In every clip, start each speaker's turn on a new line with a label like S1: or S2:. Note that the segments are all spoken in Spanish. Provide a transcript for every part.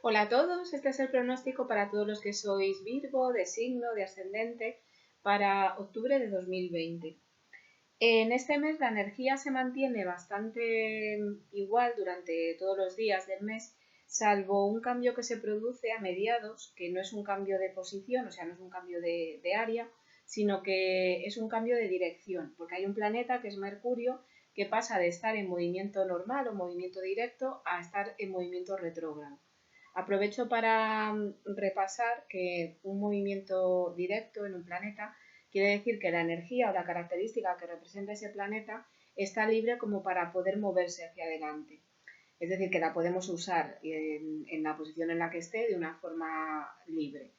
S1: Hola a todos, este es el pronóstico para todos los que sois Virgo, de signo, de ascendente, para octubre de 2020. En este mes la energía se mantiene bastante igual durante todos los días del mes, salvo un cambio que se produce a mediados, que no es un cambio de posición, o sea, no es un cambio de área, sino que es un cambio de dirección, porque hay un planeta que es Mercurio, que pasa de estar en movimiento normal o movimiento directo a estar en movimiento retrógrado. Aprovecho para repasar que un movimiento directo en un planeta quiere decir que la energía o la característica que representa ese planeta está libre como para poder moverse hacia adelante. Es decir, que la podemos usar en la posición en la que esté de una forma libre.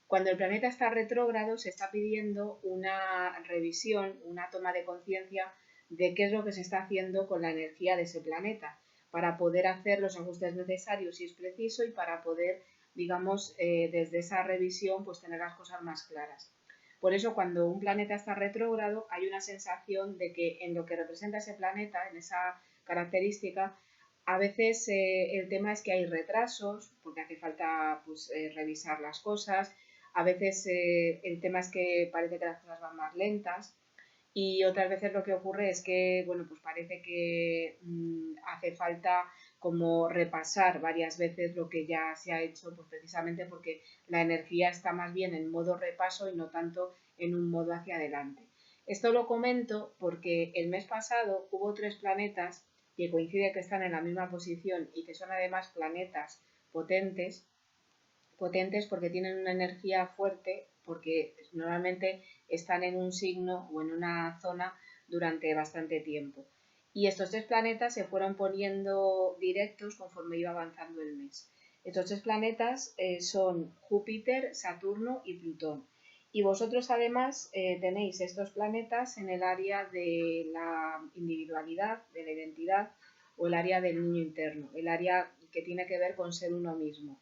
S1: Cuando el planeta está retrógrado se está pidiendo una revisión, una toma de conciencia de qué es lo que se está haciendo con la energía de ese planeta para poder hacer los ajustes necesarios si es preciso y para poder, digamos, desde esa revisión, pues tener las cosas más claras. Por eso, cuando un planeta está retrógrado, hay una sensación de que en lo que representa ese planeta, en esa característica, a veces el tema es que hay retrasos, porque hace falta pues, revisar las cosas. A veces el tema es que parece que las cosas van más lentas. Y otras veces lo que ocurre es que, bueno, pues parece que hace falta como repasar varias veces lo que ya se ha hecho, pues precisamente porque la energía está más bien en modo repaso y no tanto en un modo hacia adelante. Esto lo comento porque el mes pasado hubo 3 planetas que coincide que están en la misma posición y que son además planetas potentes, potentes porque tienen una energía fuerte, porque normalmente están en un signo o en una zona durante bastante tiempo. Y estos 3 planetas se fueron poniendo directos conforme iba avanzando el mes. Estos 3 planetas son Júpiter, Saturno y Plutón. Y vosotros además tenéis estos planetas en el área de la individualidad, de la identidad o el área del niño interno, el área que tiene que ver con ser uno mismo.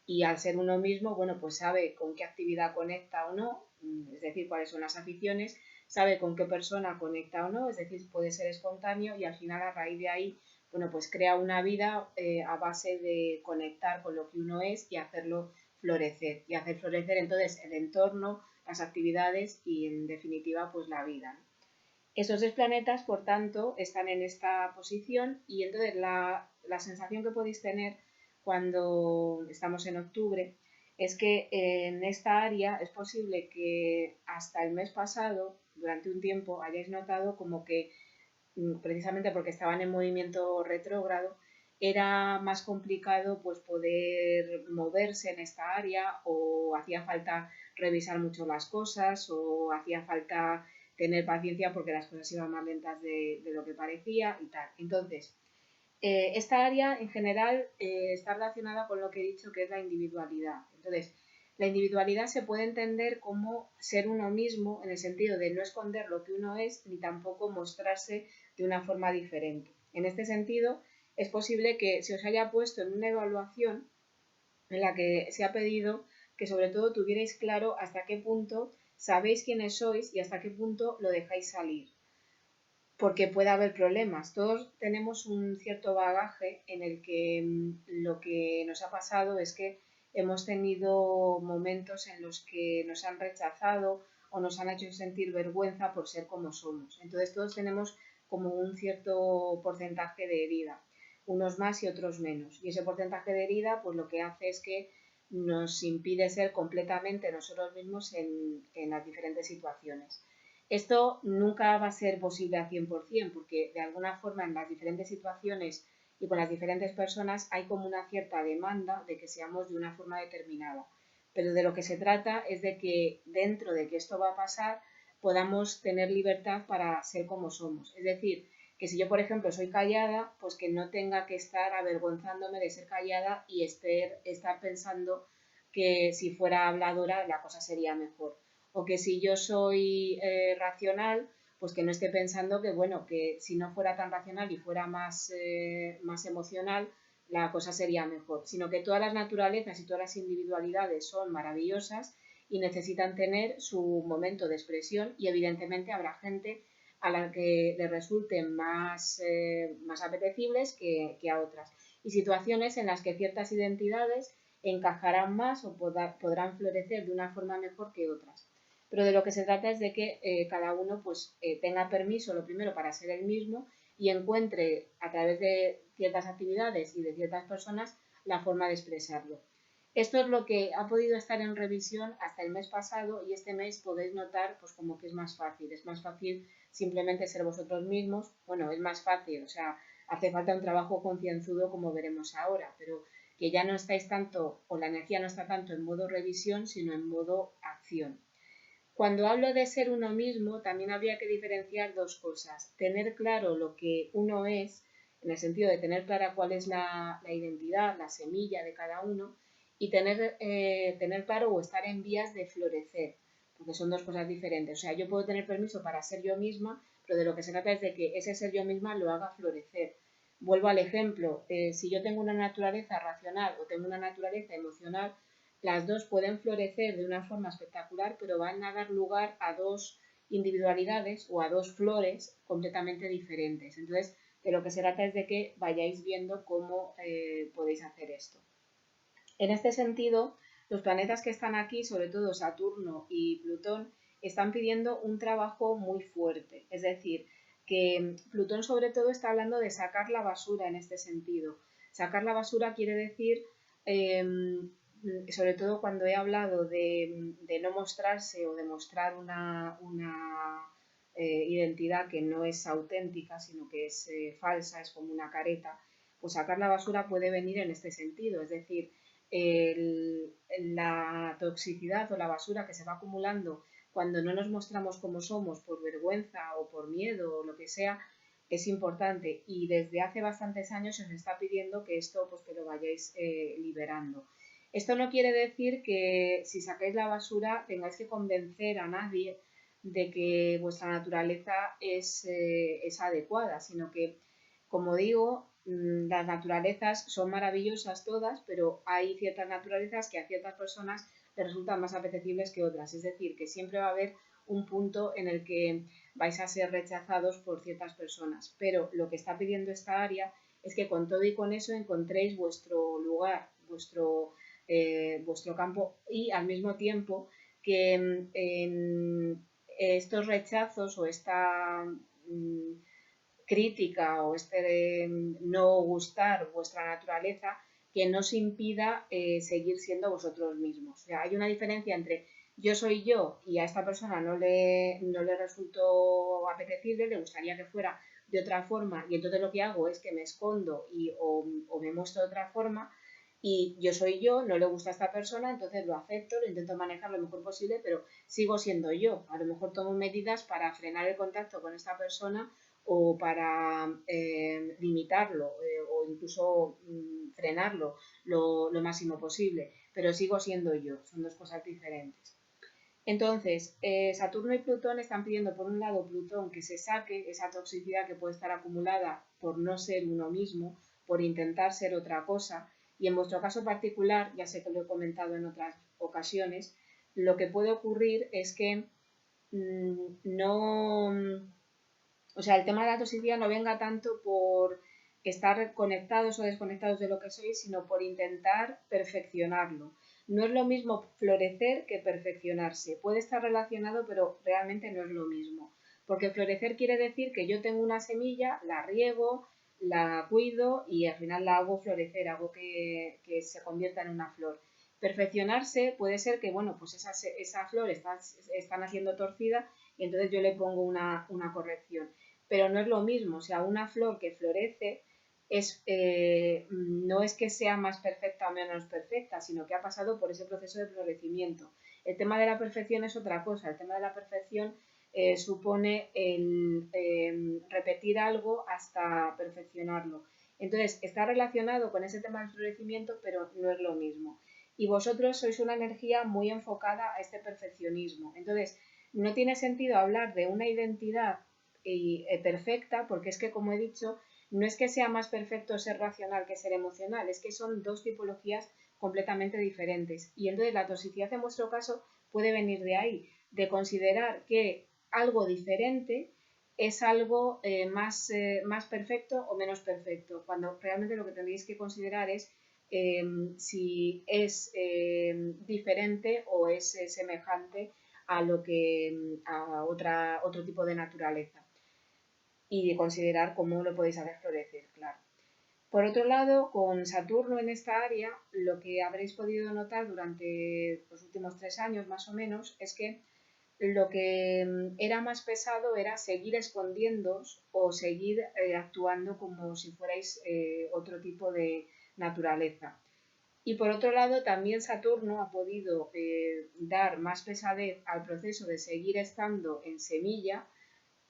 S1: Y al ser uno mismo, bueno, pues sabe con qué actividad conecta o no, es decir, cuáles son las aficiones, sabe con qué persona conecta o no, es decir, puede ser espontáneo y al final a raíz de ahí, bueno, pues crea una vida a base de conectar con lo que uno es y hacerlo florecer. Y hacer florecer entonces el entorno, las actividades y en definitiva pues la vida, ¿no? Esos 3 planetas, por tanto, están en esta posición y entonces la sensación que podéis tener cuando estamos en octubre es que en esta área es posible que hasta el mes pasado, durante un tiempo, hayáis notado como que precisamente porque estaban en movimiento retrógrado, era más complicado pues poder moverse en esta área o hacía falta revisar mucho las cosas o hacía falta tener paciencia porque las cosas iban más lentas de lo que parecía y tal. Entonces, esta área en general está relacionada con lo que he dicho que es la individualidad. Entonces, la individualidad se puede entender como ser uno mismo en el sentido de no esconder lo que uno es ni tampoco mostrarse de una forma diferente. En este sentido, es posible que se os haya puesto en una evaluación en la que se ha pedido que sobre todo tuvierais claro hasta qué punto sabéis quiénes sois y hasta qué punto lo dejáis salir porque puede haber problemas. Todos tenemos un cierto bagaje en el que lo que nos ha pasado es que hemos tenido momentos en los que nos han rechazado o nos han hecho sentir vergüenza por ser como somos. Entonces todos tenemos como un cierto porcentaje de herida, unos más y otros menos. Y ese porcentaje de herida pues lo que hace es que nos impide ser completamente nosotros mismos en las diferentes situaciones. Esto nunca va a ser posible al 100% porque de alguna forma en las diferentes situaciones y con las diferentes personas hay como una cierta demanda de que seamos de una forma determinada. Pero de lo que se trata es de que dentro de que esto va a pasar podamos tener libertad para ser como somos. Es decir, que si yo, por ejemplo, soy callada, pues que no tenga que estar avergonzándome de ser callada y estar pensando que si fuera habladora la cosa sería mejor o que si yo soy racional, pues que no esté pensando que, bueno, que si no fuera tan racional y fuera más emocional, la cosa sería mejor, sino que todas las naturalezas y todas las individualidades son maravillosas y necesitan tener su momento de expresión y evidentemente habrá gente a la que le resulten más apetecibles que a otras. Y situaciones en las que ciertas identidades encajarán más o podrán florecer de una forma mejor que otras. Pero de lo que se trata es de que cada uno pues, tenga permiso, lo primero, para ser el mismo y encuentre a través de ciertas actividades y de ciertas personas la forma de expresarlo. Esto es lo que ha podido estar en revisión hasta el mes pasado y este mes podéis notar pues como que es más fácil simplemente ser vosotros mismos. Bueno, es más fácil, o sea, hace falta un trabajo concienzudo como veremos ahora, pero que ya no estáis tanto, o la energía no está tanto en modo revisión, sino en modo acción. Cuando hablo de ser uno mismo, también habría que diferenciar dos cosas. Tener claro lo que uno es, en el sentido de tener clara cuál es la identidad, la semilla de cada uno, y tener claro o estar en vías de florecer, porque son dos cosas diferentes. O sea, yo puedo tener permiso para ser yo misma, pero de lo que se trata es de que ese ser yo misma lo haga florecer. Vuelvo al ejemplo, si yo tengo una naturaleza racional o tengo una naturaleza emocional, las dos pueden florecer de una forma espectacular, pero van a dar lugar a dos individualidades o a dos flores completamente diferentes. Entonces, de lo que se trata es de que vayáis viendo cómo podéis hacer esto. En este sentido, los planetas que están aquí, sobre todo Saturno y Plutón, están pidiendo un trabajo muy fuerte. Es decir, que Plutón sobre todo está hablando de sacar la basura en este sentido. Sacar la basura quiere decir sobre todo cuando he hablado de no mostrarse o de mostrar una identidad que no es auténtica, sino que es falsa, es como una careta, pues sacar la basura puede venir en este sentido, es decir, la toxicidad o la basura que se va acumulando cuando no nos mostramos como somos por vergüenza o por miedo o lo que sea, es importante y desde hace bastantes años se os está pidiendo que esto pues que lo vayáis liberando. Esto no quiere decir que si sacáis la basura tengáis que convencer a nadie de que vuestra naturaleza es adecuada, sino que, como digo, las naturalezas son maravillosas todas, pero hay ciertas naturalezas que a ciertas personas les resultan más apetecibles que otras. Es decir, que siempre va a haber un punto en el que vais a ser rechazados por ciertas personas. Pero lo que está pidiendo esta área es que con todo y con eso encontréis vuestro lugar, vuestro campo y al mismo tiempo que en estos rechazos o esta crítica o no gustar vuestra naturaleza que no os impida seguir siendo vosotros mismos. O sea, hay una diferencia entre yo soy yo y a esta persona no le resultó apetecible, le gustaría que fuera de otra forma y entonces lo que hago es que me escondo o me muestro de otra forma y yo soy yo, no le gusta a esta persona, entonces lo acepto, lo intento manejar lo mejor posible, pero sigo siendo yo. A lo mejor tomo medidas para frenar el contacto con esta persona o para limitarlo o incluso frenarlo lo máximo posible, pero sigo siendo yo, son dos cosas diferentes. Entonces, Saturno y Plutón están pidiendo, por un lado, Plutón que se saque esa toxicidad que puede estar acumulada por no ser uno mismo, por intentar ser otra cosa, y en vuestro caso particular, ya sé que lo he comentado en otras ocasiones, lo que puede ocurrir es que no, o sea, el tema de la toxicidad no venga tanto por estar conectados o desconectados de lo que sois, sino por intentar perfeccionarlo. No es lo mismo florecer que perfeccionarse. Puede estar relacionado, pero realmente no es lo mismo. Porque florecer quiere decir que yo tengo una semilla, la riego, la cuido y al final la hago florecer, hago que se convierta en una flor. Perfeccionarse puede ser que, bueno, pues esa flor está haciendo torcida y entonces yo le pongo una corrección. Pero no es lo mismo, o sea, una flor que florece no es que sea más perfecta o menos perfecta, sino que ha pasado por ese proceso de florecimiento. El tema de la perfección es otra cosa, el tema de la perfección supone el repetir algo hasta perfeccionarlo. Entonces, está relacionado con ese tema del florecimiento, pero no es lo mismo. Y vosotros sois una energía muy enfocada a este perfeccionismo. Entonces, no tiene sentido hablar de una identidad perfecta, porque es que, como he dicho, no es que sea más perfecto ser racional que ser emocional, es que son dos tipologías completamente diferentes. Y entonces la toxicidad en vuestro caso puede venir de ahí, de considerar que algo diferente es algo más perfecto o menos perfecto, cuando realmente lo que tendréis que considerar es si es diferente o es semejante a lo que a otro tipo de naturaleza, y de considerar cómo lo podéis hacer florecer, claro. Por otro lado, con Saturno en esta área, lo que habréis podido notar durante los últimos 3 años más o menos es que lo que era más pesado era seguir escondiéndoos o seguir actuando como si fuerais otro tipo de naturaleza. Y por otro lado, también Saturno ha podido dar más pesadez al proceso de seguir estando en semilla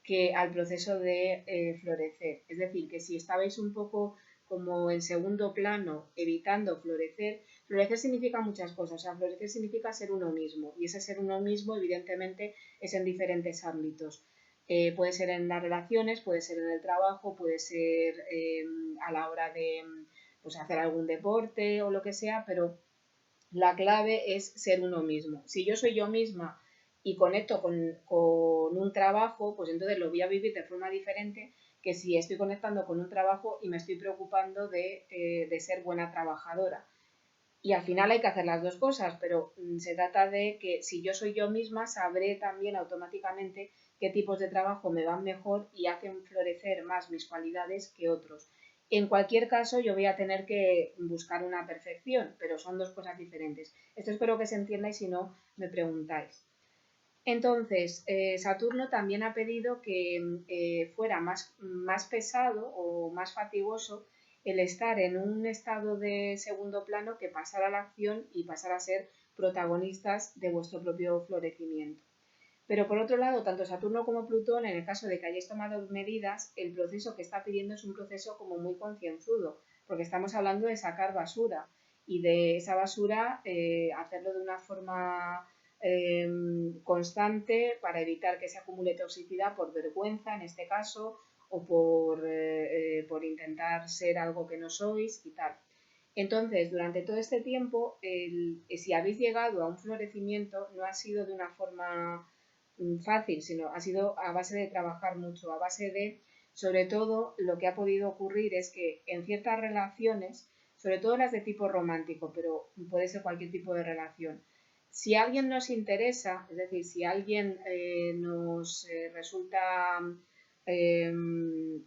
S1: que al proceso de florecer. Es decir, que si estabais un poco como en segundo plano, evitando florecer, florecer significa muchas cosas. O sea, florecer significa ser uno mismo. Y ese ser uno mismo, evidentemente, es en diferentes ámbitos. Puede ser en las relaciones, puede ser en el trabajo, puede ser a la hora de pues, hacer algún deporte o lo que sea, pero la clave es ser uno mismo. Si yo soy yo misma y conecto con un trabajo, pues entonces lo voy a vivir de forma diferente que si estoy conectando con un trabajo y me estoy preocupando de ser buena trabajadora. Y al final hay que hacer las dos cosas, pero se trata de que si yo soy yo misma, sabré también automáticamente qué tipos de trabajo me van mejor y hacen florecer más mis cualidades que otros. En cualquier caso, yo voy a tener que buscar una perfección, pero son dos cosas diferentes. Esto espero que se entienda y si no, me preguntáis. Entonces, Saturno también ha pedido que fuera más pesado o más fatigoso el estar en un estado de segundo plano que pasar a la acción y pasar a ser protagonistas de vuestro propio florecimiento. Pero por otro lado, tanto Saturno como Plutón, en el caso de que hayáis tomado medidas, el proceso que está pidiendo es un proceso como muy concienzudo, porque estamos hablando de sacar basura y de esa basura hacerlo de una forma constante para evitar que se acumule toxicidad por vergüenza, en este caso, o por intentar ser algo que no sois y tal. Entonces, durante todo este tiempo, si habéis llegado a un florecimiento, no ha sido de una forma fácil, sino ha sido a base de trabajar mucho, a base de, sobre todo, lo que ha podido ocurrir es que en ciertas relaciones, sobre todo las de tipo romántico, pero puede ser cualquier tipo de relación, si alguien nos interesa, es decir, si alguien nos resulta eh,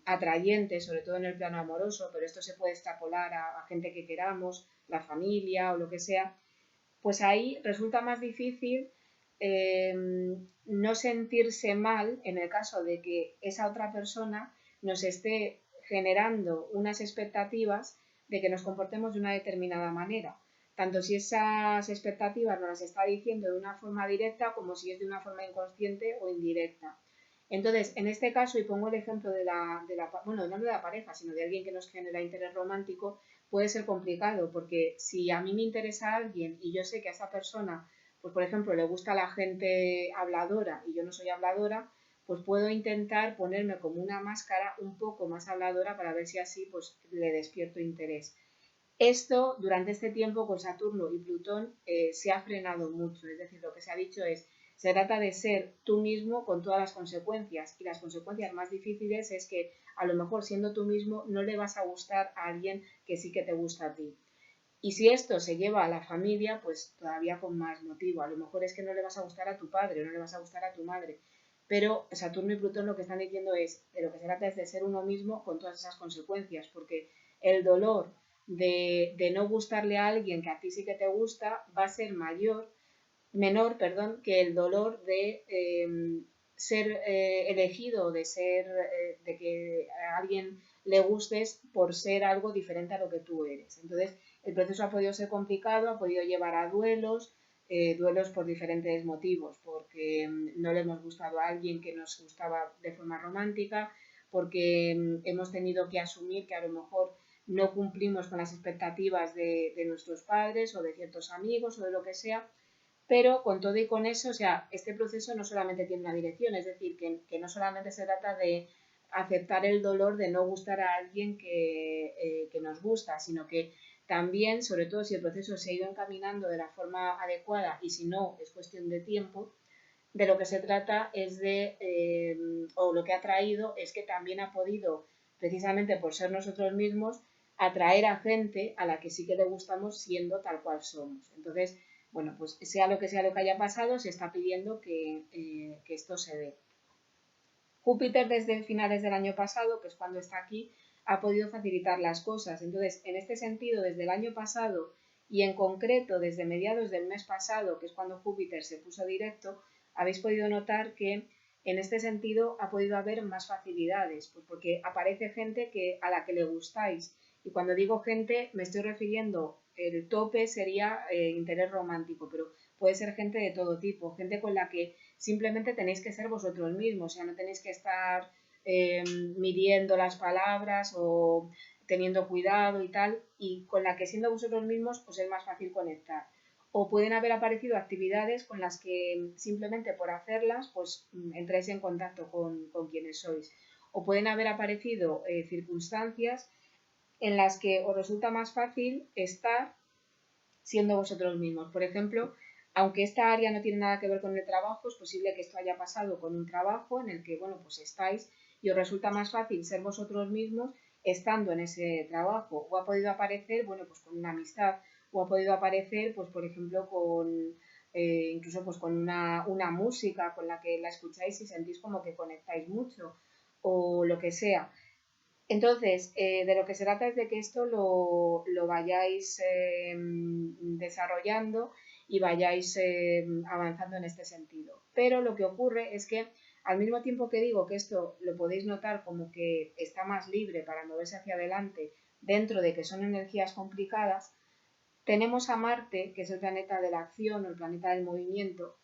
S1: atrayente, sobre todo en el plano amoroso, pero esto se puede extrapolar a gente que queramos, la familia o lo que sea, pues ahí resulta más difícil eh, no sentirse mal en el caso de que esa otra persona nos esté generando unas expectativas de que nos comportemos de una determinada manera, tanto si esas expectativas nos las está diciendo de una forma directa como si es de una forma inconsciente o indirecta. Entonces, en este caso, y pongo el ejemplo bueno, no de la pareja, sino de alguien que nos genera interés romántico, puede ser complicado, porque si a mí me interesa a alguien y yo sé que a esa persona, pues por ejemplo, le gusta la gente habladora y yo no soy habladora, pues puedo intentar ponerme como una máscara un poco más habladora para ver si así pues le despierto interés. Esto, durante este tiempo, con Saturno y Plutón, se ha frenado mucho. Es decir, lo que se ha dicho es, se trata de ser tú mismo con todas las consecuencias. Y las consecuencias más difíciles es que, a lo mejor, siendo tú mismo, no le vas a gustar a alguien que sí que te gusta a ti. Y si esto se lleva a la familia, pues todavía con más motivo. A lo mejor es que no le vas a gustar a tu padre, no le vas a gustar a tu madre. Pero Saturno y Plutón lo que están diciendo es, de lo que se trata es de ser uno mismo con todas esas consecuencias, porque el dolor de no gustarle a alguien que a ti sí que te gusta va a ser menor, perdón, que el dolor de ser elegido, de que a alguien le gustes por ser algo diferente a lo que tú eres. Entonces, el proceso ha podido ser complicado, ha podido llevar a duelos por diferentes motivos, porque no le hemos gustado a alguien que nos gustaba de forma romántica, porque hemos tenido que asumir que a lo mejor no cumplimos con las expectativas de nuestros padres o de ciertos amigos o de lo que sea, pero con todo y con eso, o sea, este proceso no solamente tiene una dirección, es decir, que no solamente se trata de aceptar el dolor de no gustar a alguien que nos gusta, sino que también, sobre todo si el proceso se ha ido encaminando de la forma adecuada y si no, es cuestión de tiempo, de lo que se trata es o lo que ha traído es que también ha podido, precisamente por ser nosotros mismos, atraer a gente a la que sí que le gustamos siendo tal cual somos. Entonces, bueno, pues sea lo que haya pasado, se está pidiendo que esto se dé. Júpiter desde finales del año pasado, que es cuando está aquí, ha podido facilitar las cosas. Entonces, en este sentido, desde el año pasado y en concreto desde mediados del mes pasado, que es cuando Júpiter se puso directo, habéis podido notar que en este sentido ha podido haber más facilidades, pues porque aparece gente a la que le gustáis. Y cuando digo gente, me estoy refiriendo, el tope sería interés romántico, pero puede ser gente de todo tipo, gente con la que simplemente tenéis que ser vosotros mismos, o sea, no tenéis que estar midiendo las palabras o teniendo cuidado y tal, y con la que siendo vosotros mismos os es más fácil conectar. O pueden haber aparecido actividades con las que simplemente por hacerlas, pues entráis en contacto con quienes sois. O pueden haber aparecido circunstancias en las que os resulta más fácil estar siendo vosotros mismos. Por ejemplo, aunque esta área no tiene nada que ver con el trabajo, es posible que esto haya pasado con un trabajo en el que, bueno, pues estáis y os resulta más fácil ser vosotros mismos estando en ese trabajo. O ha podido aparecer, bueno, pues con una amistad, o ha podido aparecer, pues por ejemplo, incluso pues con una música con la que la escucháis y sentís como que conectáis mucho, o lo que sea. Entonces, de lo que se trata es de que esto lo vayáis desarrollando y vayáis avanzando en este sentido. Pero lo que ocurre es que al mismo tiempo que digo que esto lo podéis notar como que está más libre para moverse hacia adelante dentro de que son energías complicadas, tenemos a Marte, que es el planeta de la acción o el planeta del movimiento,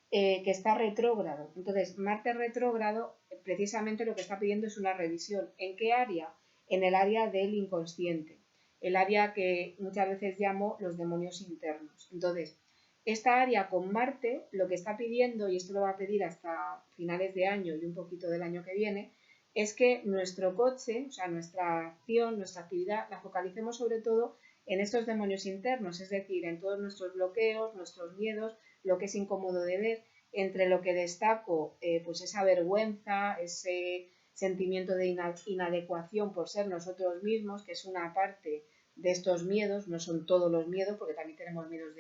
S1: que está retrógrado. Entonces, Marte retrógrado precisamente lo que está pidiendo es una revisión. ¿En qué área? En el área del inconsciente, el área que muchas veces llamo los demonios internos. Entonces, esta área con Marte lo que está pidiendo, y esto lo va a pedir hasta finales de año y un poquito del año que viene, es que nuestro coche, o sea, nuestra acción, nuestra actividad, la focalicemos sobre todo en estos demonios internos, es decir, en todos nuestros bloqueos, nuestros miedos, lo que es incómodo de ver, entre lo que destaco, pues esa vergüenza, ese sentimiento de inadecuación por ser nosotros mismos, que es una parte de estos miedos, no son todos los miedos, porque también tenemos miedos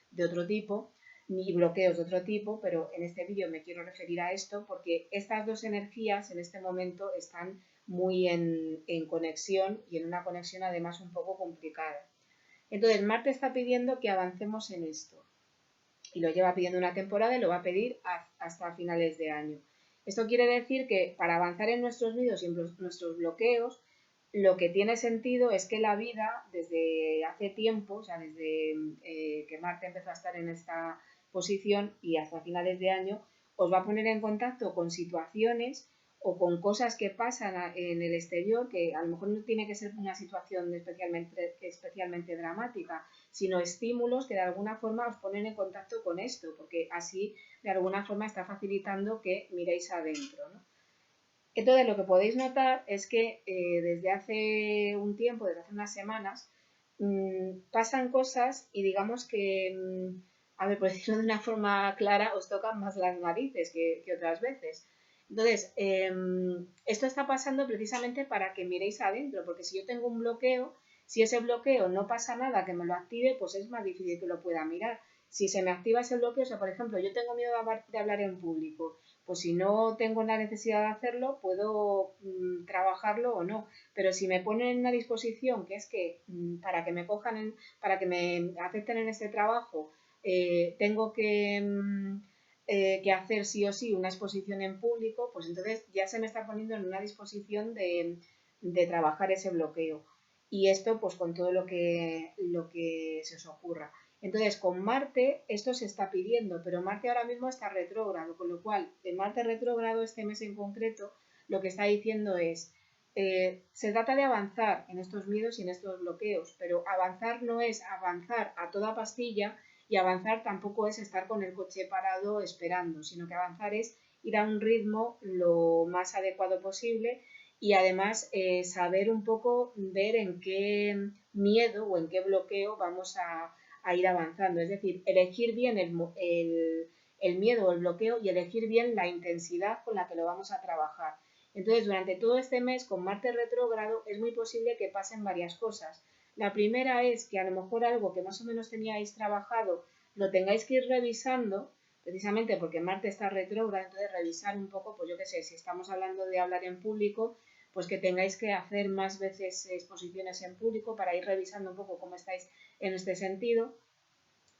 S1: de otro tipo, ni bloqueos de otro tipo, pero en este vídeo me quiero referir a esto porque estas dos energías en este momento están muy en conexión y en una conexión además un poco complicada. Entonces, Marte está pidiendo que avancemos en esto y lo lleva pidiendo una temporada y lo va a pedir hasta finales de año. Esto quiere decir que para avanzar en nuestros miedos y en nuestros bloqueos, lo que tiene sentido es que la vida, desde hace tiempo, o sea, desde que Marte empezó a estar en esta posición y hasta finales de año, os va a poner en contacto con situaciones o con cosas que pasan en el exterior, que a lo mejor no tiene que ser una situación especialmente dramática, sino estímulos que de alguna forma os ponen en contacto con esto, porque así de alguna forma está facilitando que miréis adentro, ¿no? Entonces lo que podéis notar es que desde hace un tiempo, desde hace unas semanas, pasan cosas y digamos que, a ver, por decirlo de una forma clara, os tocan más las narices que otras veces. Entonces, esto está pasando precisamente para que miréis adentro, porque si yo tengo un bloqueo, si ese bloqueo no pasa nada que me lo active, pues es más difícil que lo pueda mirar. Si se me activa ese bloqueo, o sea, por ejemplo, yo tengo miedo de hablar en público, pues si no tengo la necesidad de hacerlo, puedo trabajarlo o no. Pero si me ponen en una disposición que es que para que me para que me acepten en este trabajo, tengo que hacer sí o sí una exposición en público, pues entonces ya se me está poniendo en una disposición de trabajar ese bloqueo. Y esto pues con todo lo que se os ocurra. Entonces, con Marte esto se está pidiendo, pero Marte ahora mismo está retrógrado, con lo cual, el Marte retrógrado este mes en concreto, lo que está diciendo es, se trata de avanzar en estos miedos y en estos bloqueos, pero avanzar no es avanzar a toda pastilla y avanzar tampoco es estar con el coche parado esperando, sino que avanzar es ir a un ritmo lo más adecuado posible y además saber un poco ver en qué miedo o en qué bloqueo vamos a ir avanzando. Es decir, elegir bien el miedo o el bloqueo y elegir bien la intensidad con la que lo vamos a trabajar. Entonces, durante todo este mes con Marte retrógrado es muy posible que pasen varias cosas. La primera es que a lo mejor algo que más o menos teníais trabajado lo tengáis que ir revisando, precisamente porque Marte está retrógrado, entonces revisar un poco, pues yo qué sé, si estamos hablando de hablar en público, pues que tengáis que hacer más veces exposiciones en público para ir revisando un poco cómo estáis en este sentido,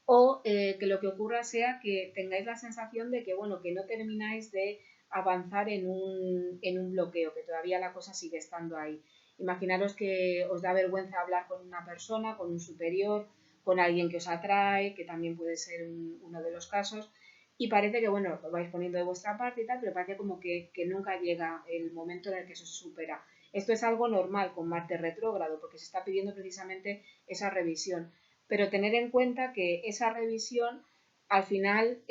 S1: o que lo que ocurra sea que tengáis la sensación de que, bueno, que no termináis de avanzar en un bloqueo, que todavía la cosa sigue estando ahí. Imaginaros que os da vergüenza hablar con una persona, con un superior, con alguien que os atrae, que también puede ser uno de los casos, y parece que, bueno, lo vais poniendo de vuestra parte y tal, pero parece como que nunca llega el momento en el que eso se supera. Esto es algo normal con Marte retrógrado, porque se está pidiendo precisamente esa revisión, pero tener en cuenta que esa revisión, al final,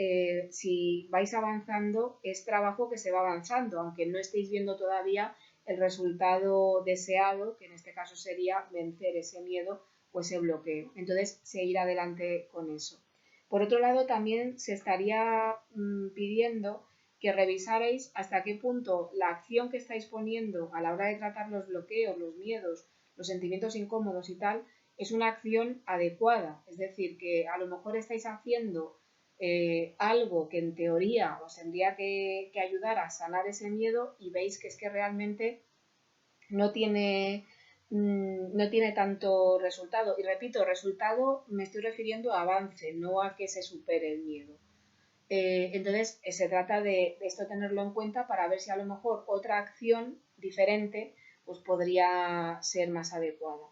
S1: si vais avanzando, es trabajo que se va avanzando, aunque no estéis viendo todavía el resultado deseado, que en este caso sería vencer ese miedo o ese bloqueo. Entonces, seguir adelante con eso. Por otro lado, también se estaría pidiendo que revisarais hasta qué punto la acción que estáis poniendo a la hora de tratar los bloqueos, los miedos, los sentimientos incómodos y tal, es una acción adecuada. Es decir, que a lo mejor estáis haciendo algo que en teoría os tendría que ayudar a sanar ese miedo y veis que es que realmente no tiene, no tiene tanto resultado. Y repito, resultado me estoy refiriendo a avance, no a que se supere el miedo. Entonces, se trata de esto tenerlo en cuenta para ver si a lo mejor otra acción diferente pues podría ser más adecuada.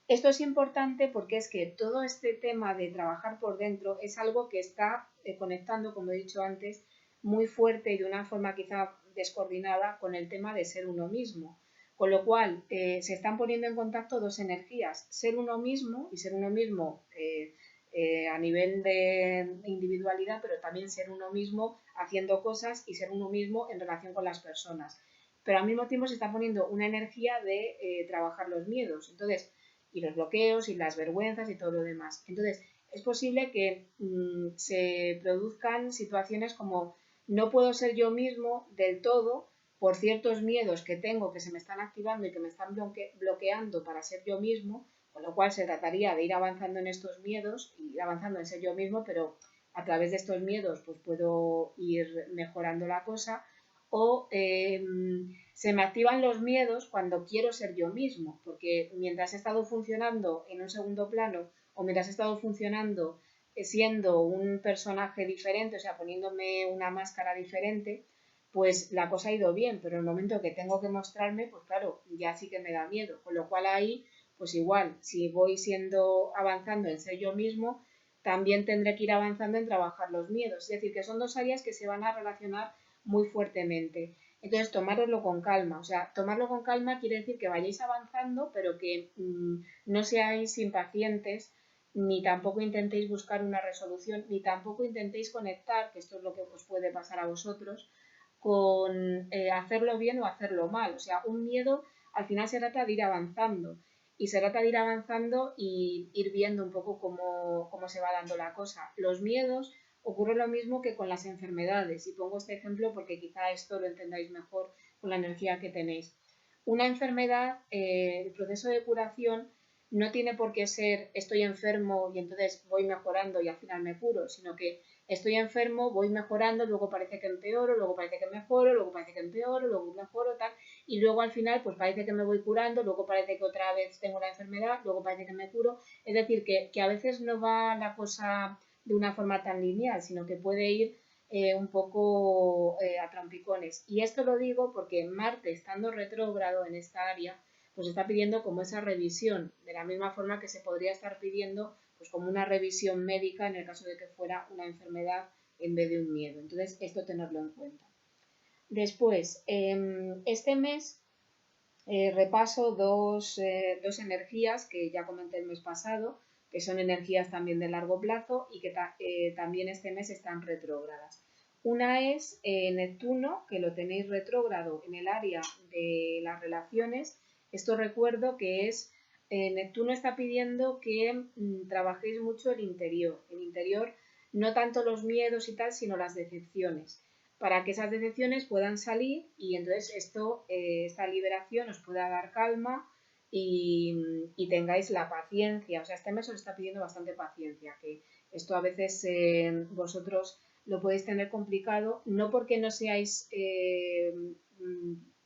S1: Esto es importante porque es que todo este tema de trabajar por dentro es algo que está conectando, como he dicho antes, muy fuerte y de una forma quizá descoordinada con el tema de ser uno mismo. Con lo cual, se están poniendo en contacto dos energías, ser uno mismo y ser uno mismo a nivel de individualidad, pero también ser uno mismo haciendo cosas y ser uno mismo en relación con las personas. Pero al mismo tiempo se está poniendo una energía de trabajar los miedos. Entonces, y los bloqueos y las vergüenzas y todo lo demás. Entonces, es posible que se produzcan situaciones como no puedo ser yo mismo del todo por ciertos miedos que tengo que se me están activando y que me están bloqueando para ser yo mismo, con lo cual se trataría de ir avanzando en estos miedos y ir avanzando en ser yo mismo, pero a través de estos miedos pues puedo ir mejorando la cosa, o se me activan los miedos cuando quiero ser yo mismo, porque mientras he estado funcionando en un segundo plano o mientras he estado funcionando siendo un personaje diferente, o sea, poniéndome una máscara diferente, pues la cosa ha ido bien, pero en el momento que tengo que mostrarme, pues claro, ya sí que me da miedo, con lo cual ahí, pues igual, si voy siendo avanzando en ser yo mismo, también tendré que ir avanzando en trabajar los miedos, es decir, que son dos áreas que se van a relacionar muy fuertemente. Entonces, tomároslo con calma. O sea, tomarlo con calma quiere decir que vayáis avanzando, pero que no seáis impacientes, ni tampoco intentéis buscar una resolución, ni tampoco intentéis conectar, que esto es lo que os puede pasar a vosotros, con hacerlo bien o hacerlo mal. O sea, un miedo al final se trata de ir avanzando. Y se trata de ir avanzando y ir viendo un poco cómo se va dando la cosa. Los miedos ocurre lo mismo que con las enfermedades, y pongo este ejemplo porque quizá esto lo entendáis mejor con la energía que tenéis. Una enfermedad, el proceso de curación no tiene por qué ser estoy enfermo y entonces voy mejorando y al final me curo, sino que estoy enfermo, voy mejorando, luego parece que empeoro, luego parece que mejoro, luego parece que empeoro, luego mejoro, tal, y luego al final pues parece que me voy curando, luego parece que otra vez tengo la enfermedad, luego parece que me curo. Es decir, que a veces no va la cosa de una forma tan lineal, sino que puede ir un poco a trompicones. Y esto lo digo porque Marte, estando retrógrado en esta área, pues está pidiendo como esa revisión, de la misma forma que se podría estar pidiendo pues como una revisión médica en el caso de que fuera una enfermedad en vez de un miedo. Entonces, esto tenerlo en cuenta. Después, este mes repaso dos energías que ya comenté el mes pasado, que son energías también de largo plazo y que también este mes están retrógradas. Una es Neptuno, que lo tenéis retrógrado en el área de las relaciones. Esto recuerdo que es, Neptuno está pidiendo que trabajéis mucho el interior. El interior no tanto los miedos y tal, sino las decepciones, para que esas decepciones puedan salir y entonces esta liberación os pueda dar calma y tengáis la paciencia. O sea, este mes os está pidiendo bastante paciencia, que esto a veces vosotros lo podéis tener complicado, no porque no seáis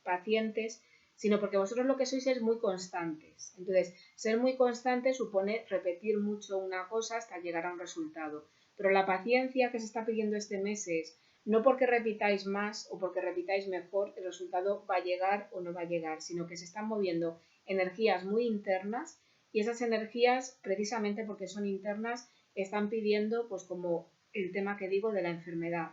S1: pacientes, sino porque vosotros lo que sois es muy constantes. Entonces, ser muy constante supone repetir mucho una cosa hasta llegar a un resultado. Pero la paciencia que se está pidiendo este mes es no porque repitáis más o porque repitáis mejor, el resultado va a llegar o no va a llegar, sino que se están moviendo energías muy internas y esas energías, precisamente porque son internas, están pidiendo, pues como el tema que digo de la enfermedad.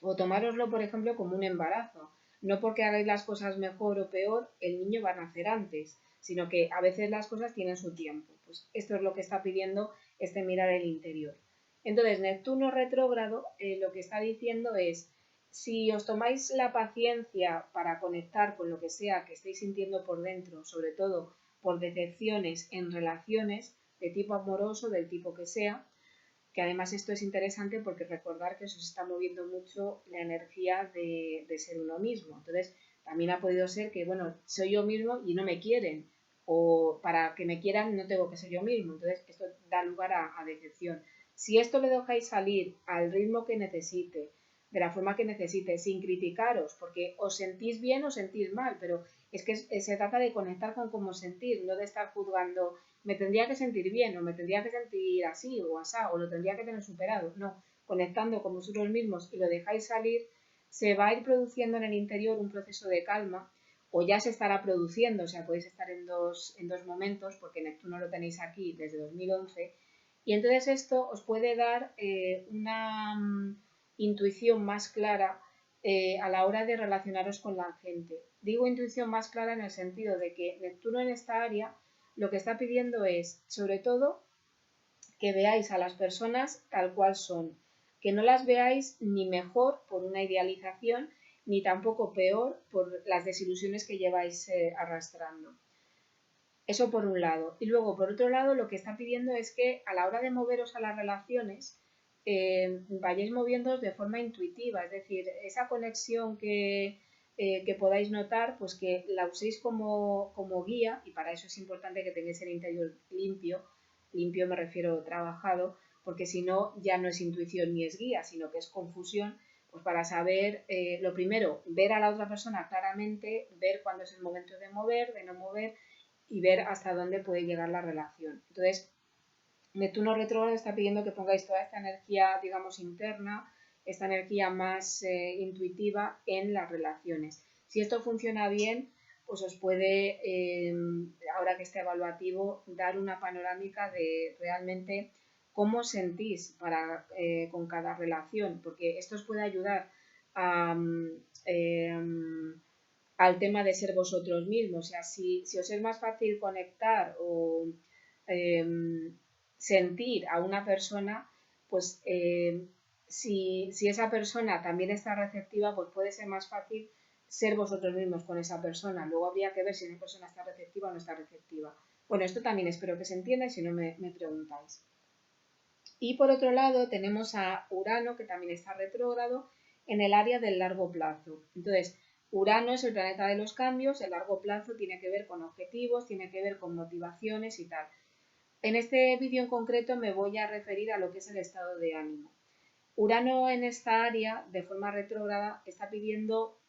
S1: O tomároslo, por ejemplo, como un embarazo. No porque hagáis las cosas mejor o peor, el niño va a nacer antes, sino que a veces las cosas tienen su tiempo. Pues esto es lo que está pidiendo este mirar el interior. Entonces, Neptuno retrógrado lo que está diciendo es, si os tomáis la paciencia para conectar con lo que sea que estéis sintiendo por dentro, sobre todo por decepciones en relaciones de tipo amoroso, del tipo que sea, que además esto es interesante porque recordar que se os está moviendo mucho la energía de ser uno mismo. Entonces, también ha podido ser que, bueno, soy yo mismo y no me quieren, o para que me quieran no tengo que ser yo mismo. Entonces, esto da lugar a decepción. Si esto le dejáis salir al ritmo que necesite, de la forma que necesite, sin criticaros, porque os sentís bien o sentís mal, pero es que se trata de conectar con cómo sentir, no de estar juzgando me tendría que sentir bien, o me tendría que sentir así, o asá, o lo tendría que tener superado. No, conectando con vosotros mismos y lo dejáis salir, se va a ir produciendo en el interior un proceso de calma, o ya se estará produciendo, o sea, podéis estar en dos momentos, porque Neptuno lo tenéis aquí desde 2011, y entonces esto os puede dar una intuición más clara a la hora de relacionaros con la gente. Digo intuición más clara en el sentido de que Neptuno en esta área lo que está pidiendo es, sobre todo, que veáis a las personas tal cual son, que no las veáis ni mejor por una idealización, ni tampoco peor por las desilusiones que lleváis arrastrando. Eso por un lado. Y luego, por otro lado, lo que está pidiendo es que a la hora de moveros a las relaciones, vayáis moviéndoos de forma intuitiva, es decir, esa conexión que podáis notar, pues que la uséis como guía, y para eso es importante que tengáis el interior limpio, limpio me refiero trabajado, porque si no ya no es intuición ni es guía, sino que es confusión, pues para saber, lo primero, ver a la otra persona claramente, ver cuándo es el momento de mover, de no mover, y ver hasta dónde puede llegar la relación. Entonces, Neptuno retrógrado está pidiendo que pongáis toda esta energía, digamos, interna, esta energía más intuitiva en las relaciones. Si esto funciona bien, pues os puede, ahora que está evaluativo, dar una panorámica de realmente cómo sentís con cada relación, porque esto os puede ayudar a, al tema de ser vosotros mismos. O sea, si os es más fácil conectar o sentir a una persona, pues si esa persona también está receptiva, pues puede ser más fácil ser vosotros mismos con esa persona. Luego habría que ver si esa persona está receptiva o no está receptiva. Bueno, esto también espero que se entienda y si no me preguntáis. Y por otro lado tenemos a Urano, que también está retrógrado en el área del largo plazo. Entonces, Urano es el planeta de los cambios, el largo plazo tiene que ver con objetivos, tiene que ver con motivaciones y tal. En este vídeo en concreto me voy a referir a lo que es el estado de ánimo. Urano en esta área, de forma retrógrada, está pidiendo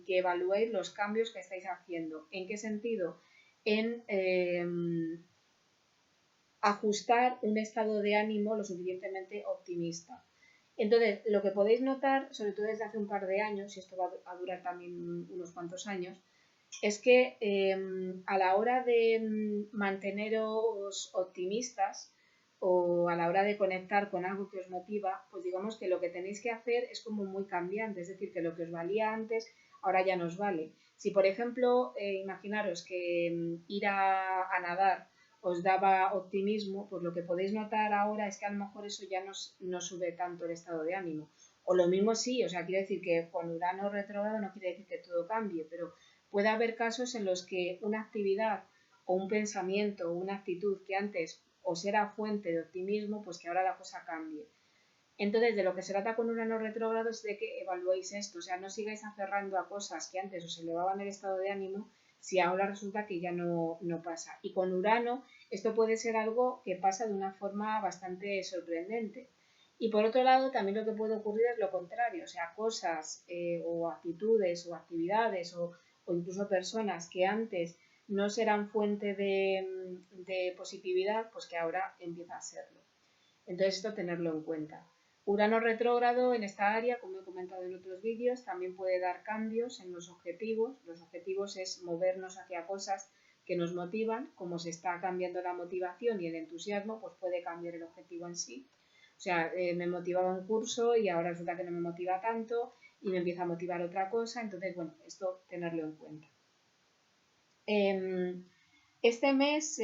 S1: que evaluéis los cambios que estáis haciendo. ¿En qué sentido? En ajustar un estado de ánimo lo suficientemente optimista. Entonces, lo que podéis notar, sobre todo desde hace un par de años, y esto va a durar también unos cuantos años, es que a la hora de manteneros optimistas o a la hora de conectar con algo que os motiva, pues digamos que lo que tenéis que hacer es como muy cambiante, es decir, que lo que os valía antes ahora ya no os vale. Si, por ejemplo, imaginaros que ir a nadar os daba optimismo, pues lo que podéis notar ahora es que a lo mejor eso ya no sube tanto el estado de ánimo. O lo mismo sí, o sea, quiere decir que con Urano retrógrado no quiere decir que todo cambie, pero puede haber casos en los que una actividad o un pensamiento o una actitud que antes os era fuente de optimismo, pues que ahora la cosa cambie. Entonces, de lo que se trata con Urano retrógrado es de que evaluéis esto, o sea, no sigáis aferrando a cosas que antes os elevaban el estado de ánimo si ahora resulta que ya no pasa. Y con Urano esto puede ser algo que pasa de una forma bastante sorprendente. Y por otro lado, también lo que puede ocurrir es lo contrario, o sea, cosas o actitudes o actividades o incluso personas que antes no serán fuente de positividad, pues que ahora empieza a serlo. Entonces, esto tenerlo en cuenta. Urano retrógrado en esta área, como he comentado en otros vídeos, también puede dar cambios en los objetivos. Los objetivos es movernos hacia cosas que nos motivan. Como se está cambiando la motivación y el entusiasmo, pues puede cambiar el objetivo en sí. O sea, me motivaba un curso y ahora resulta que no me motiva tanto y me empieza a motivar otra cosa. Entonces, bueno, esto tenerlo en cuenta. Este mes,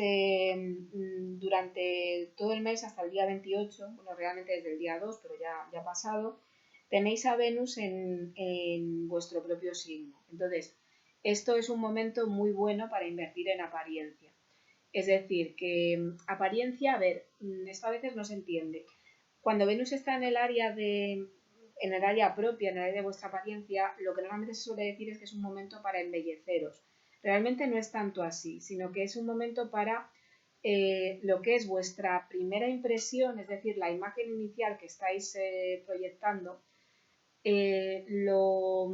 S1: durante todo el mes hasta el día 28, bueno, realmente desde el día 2, pero ya ha pasado, tenéis a Venus en vuestro propio signo. Entonces, esto es un momento muy bueno para invertir en apariencia. Es decir, que apariencia, a ver, esto a veces no se entiende. Cuando Venus está en el área propia, en el área de vuestra apariencia, lo que normalmente se suele decir es que es un momento para embelleceros. Realmente no es tanto así, sino que es un momento para lo que es vuestra primera impresión, es decir, la imagen inicial que estáis proyectando, lo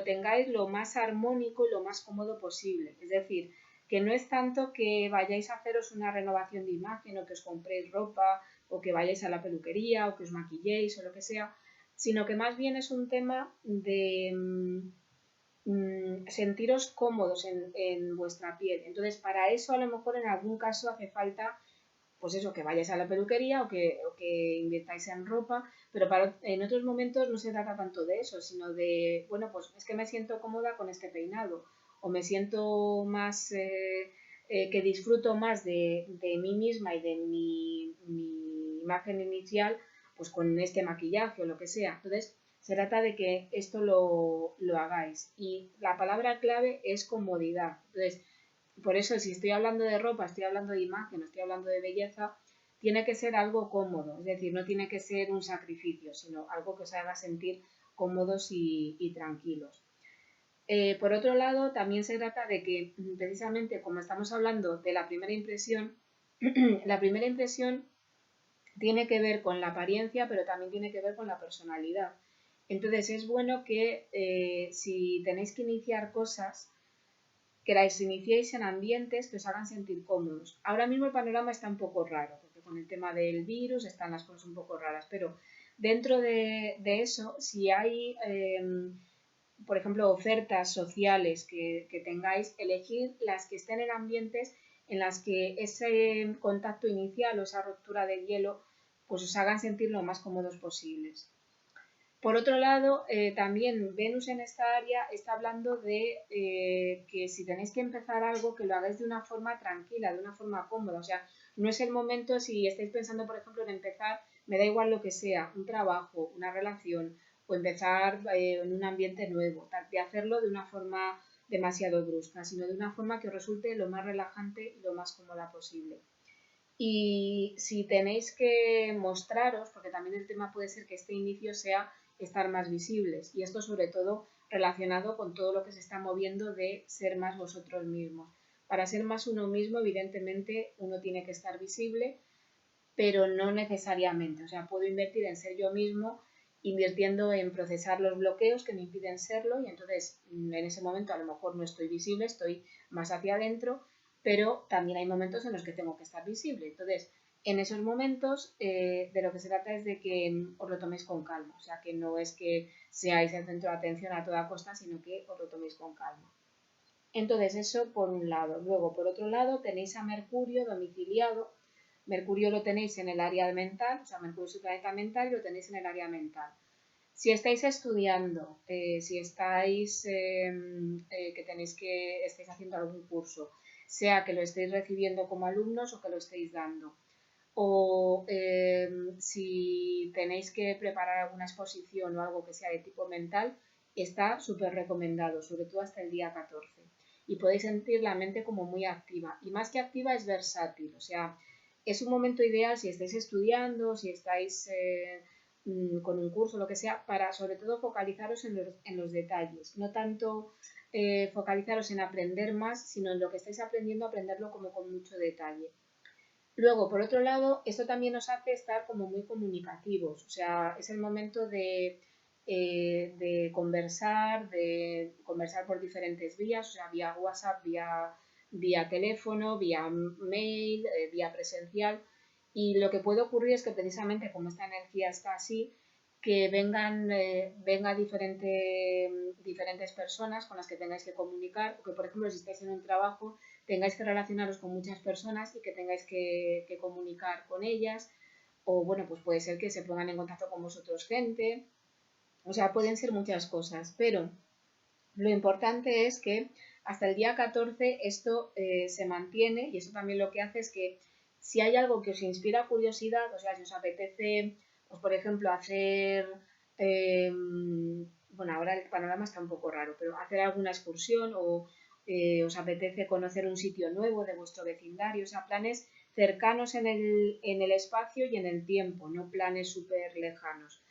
S1: tengáis lo más armónico y lo más cómodo posible. Es decir, que no es tanto que vayáis a haceros una renovación de imagen o que os compréis ropa o que vayáis a la peluquería o que os maquilléis o lo que sea, sino que más bien es un tema de sentiros cómodos en vuestra piel. Entonces, para eso a lo mejor en algún caso hace falta, pues eso, que vayáis a la peluquería o que invirtáis en ropa, pero en otros momentos no se trata tanto de eso, sino de, bueno, pues es que me siento cómoda con este peinado o me siento más, que disfruto más de mí misma y de mi imagen inicial, pues con este maquillaje o lo que sea. Entonces, se trata de que esto lo hagáis. Y la palabra clave es comodidad. Entonces, por eso si estoy hablando de ropa, estoy hablando de imagen, estoy hablando de belleza, tiene que ser algo cómodo. Es decir, no tiene que ser un sacrificio, sino algo que os haga sentir cómodos y tranquilos. Por otro lado, también se trata de que, precisamente como estamos hablando de la primera impresión, la primera impresión tiene que ver con la apariencia, pero también tiene que ver con la personalidad. Entonces es bueno que si tenéis que iniciar cosas, que las iniciéis en ambientes que os hagan sentir cómodos. Ahora mismo el panorama está un poco raro, porque con el tema del virus están las cosas un poco raras, pero dentro de eso, si hay, por ejemplo, ofertas sociales que tengáis, elegid las que estén en ambientes en las que ese contacto inicial o esa ruptura de hielo pues os hagan sentir lo más cómodos posibles. Por otro lado, también Venus en esta área está hablando de que si tenéis que empezar algo, que lo hagáis de una forma tranquila, de una forma cómoda. O sea, no es el momento, si estáis pensando, por ejemplo, en empezar, me da igual lo que sea, un trabajo, una relación, o empezar en un ambiente nuevo, de hacerlo de una forma demasiado brusca, sino de una forma que os resulte lo más relajante y lo más cómoda posible. Y si tenéis que mostraros, porque también el tema puede ser que este inicio sea estar más visibles, y esto sobre todo relacionado con todo lo que se está moviendo de ser más vosotros mismos. Para ser más uno mismo, evidentemente, uno tiene que estar visible, pero no necesariamente. O sea, puedo invertir en ser yo mismo, invirtiendo en procesar los bloqueos que me impiden serlo, y entonces en ese momento a lo mejor no estoy visible, estoy más hacia adentro, pero también hay momentos en los que tengo que estar visible. Entonces, en esos momentos de lo que se trata es de que os lo toméis con calma, o sea, que no es que seáis el centro de atención a toda costa, sino que os lo toméis con calma. Entonces, eso por un lado. Luego, por otro lado, tenéis a Mercurio domiciliado. Mercurio lo tenéis en el área mental, o sea, Mercurio es su planeta mental y lo tenéis en el área mental. Si estáis estudiando, si estáis estáis haciendo algún curso, sea que lo estéis recibiendo como alumnos o que lo estéis dando, o si tenéis que preparar alguna exposición o algo que sea de tipo mental, está súper recomendado, sobre todo hasta el día 14. Y podéis sentir la mente como muy activa. Y más que activa es versátil, o sea, es un momento ideal si estáis estudiando, si estáis con un curso, lo que sea, para sobre todo focalizaros en los detalles, no tanto focalizaros en aprender más, sino en lo que estáis aprendiendo, aprenderlo como con mucho detalle. Luego, por otro lado, esto también nos hace estar como muy comunicativos, o sea, es el momento de conversar por diferentes vías, o sea, vía WhatsApp, vía teléfono, vía mail, vía presencial. Y lo que puede ocurrir es que precisamente como esta energía está así, que venga diferentes personas con las que tengáis que comunicar, o que por ejemplo si estáis en un trabajo tengáis que relacionaros con muchas personas y que tengáis que comunicar con ellas, o bueno, pues puede ser que se pongan en contacto con vosotros gente, o sea, pueden ser muchas cosas, pero lo importante es que hasta el día 14 esto se mantiene, y eso también lo que hace es que si hay algo que os inspira curiosidad, o sea, si os apetece, pues por ejemplo, hacer, eh, bueno, ahora el panorama está un poco raro, pero hacer alguna excursión o os apetece conocer un sitio nuevo de vuestro vecindario, o sea, planes cercanos en el espacio y en el tiempo, no planes súper lejanos,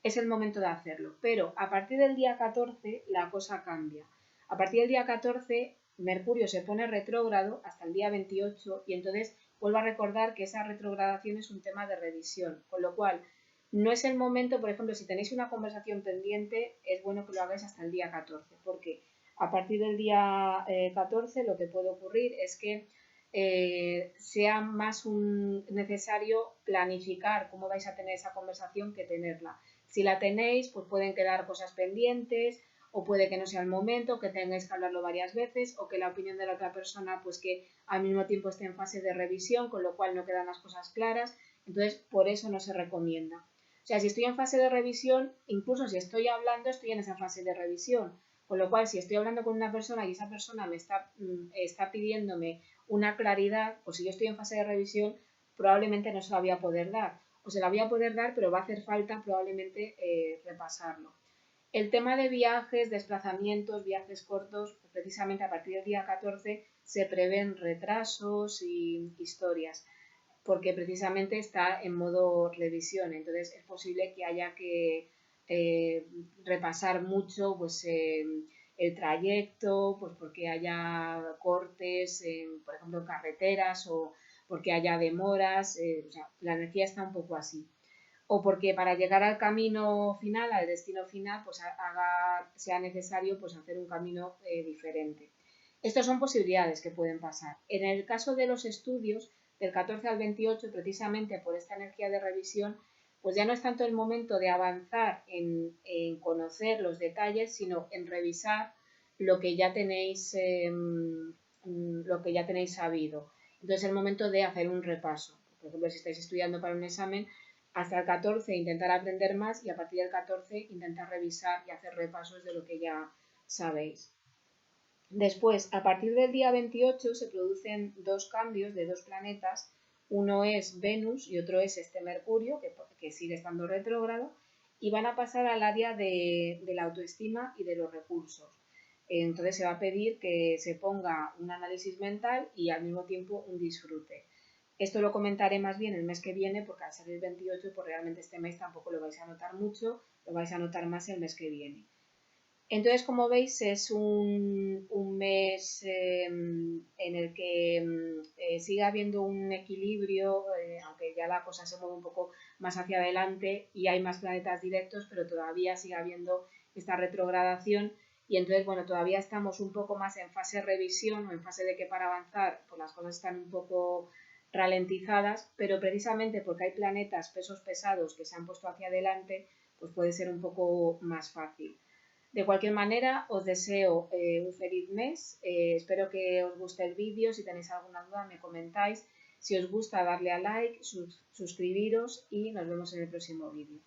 S1: es el momento de hacerlo. Pero a partir del día 14 la cosa cambia. A partir del día 14 Mercurio se pone retrógrado hasta el día 28 y entonces vuelvo a recordar que esa retrogradación es un tema de revisión, con lo cual no es el momento, por ejemplo, si tenéis una conversación pendiente, es bueno que lo hagáis hasta el día 14, porque a partir del día 14 lo que puede ocurrir es que sea más necesario planificar cómo vais a tener esa conversación que tenerla. Si la tenéis, pues pueden quedar cosas pendientes o puede que no sea el momento, que tengáis que hablarlo varias veces o que la opinión de la otra persona pues que al mismo tiempo esté en fase de revisión, con lo cual no quedan las cosas claras. Entonces, por eso no se recomienda. O sea, si estoy en fase de revisión, incluso si estoy hablando, estoy en esa fase de revisión. Con lo cual, si estoy hablando con una persona y esa persona me está pidiéndome una claridad, o si yo estoy en fase de revisión, probablemente no se la voy a poder dar. O se la voy a poder dar, pero va a hacer falta probablemente repasarlo. El tema de viajes, desplazamientos, viajes cortos, precisamente a partir del día 14 se prevén retrasos y historias, porque precisamente está en modo revisión. Entonces es posible que haya que repasar mucho pues, el trayecto, pues porque haya cortes, por ejemplo, en carreteras o porque haya demoras. O sea, la energía está un poco así o porque para llegar al camino final, al destino final, pues sea necesario pues hacer un camino diferente. Estas son posibilidades que pueden pasar. En el caso de los estudios, del 14 al 28, precisamente por esta energía de revisión, pues ya no es tanto el momento de avanzar en conocer los detalles, sino en revisar lo que ya tenéis, lo que ya tenéis sabido. Entonces es el momento de hacer un repaso. Por ejemplo, si estáis estudiando para un examen, hasta el 14 intentar aprender más y a partir del 14 intentar revisar y hacer repasos de lo que ya sabéis. Después, a partir del día 28 se producen dos cambios de dos planetas. Uno es Venus y otro es este Mercurio, que sigue estando retrógrado, y van a pasar al área de la autoestima y de los recursos. Entonces se va a pedir que se ponga un análisis mental y al mismo tiempo un disfrute. Esto lo comentaré más bien el mes que viene, porque al ser el 28, pues realmente este mes tampoco lo vais a notar mucho, lo vais a notar más el mes que viene. Entonces, como veis, es un mes en el que sigue habiendo un equilibrio, aunque ya la cosa se mueve un poco más hacia adelante y hay más planetas directos, pero todavía sigue habiendo esta retrogradación y entonces, bueno, todavía estamos un poco más en fase de revisión o en fase de que para avanzar, pues las cosas están un poco ralentizadas, pero precisamente porque hay planetas pesos pesados que se han puesto hacia adelante, pues puede ser un poco más fácil. De cualquier manera, os deseo un feliz mes. Espero que os guste el vídeo. Si tenéis alguna duda, me comentáis. Si os gusta, darle a like, suscribiros y nos vemos en el próximo vídeo.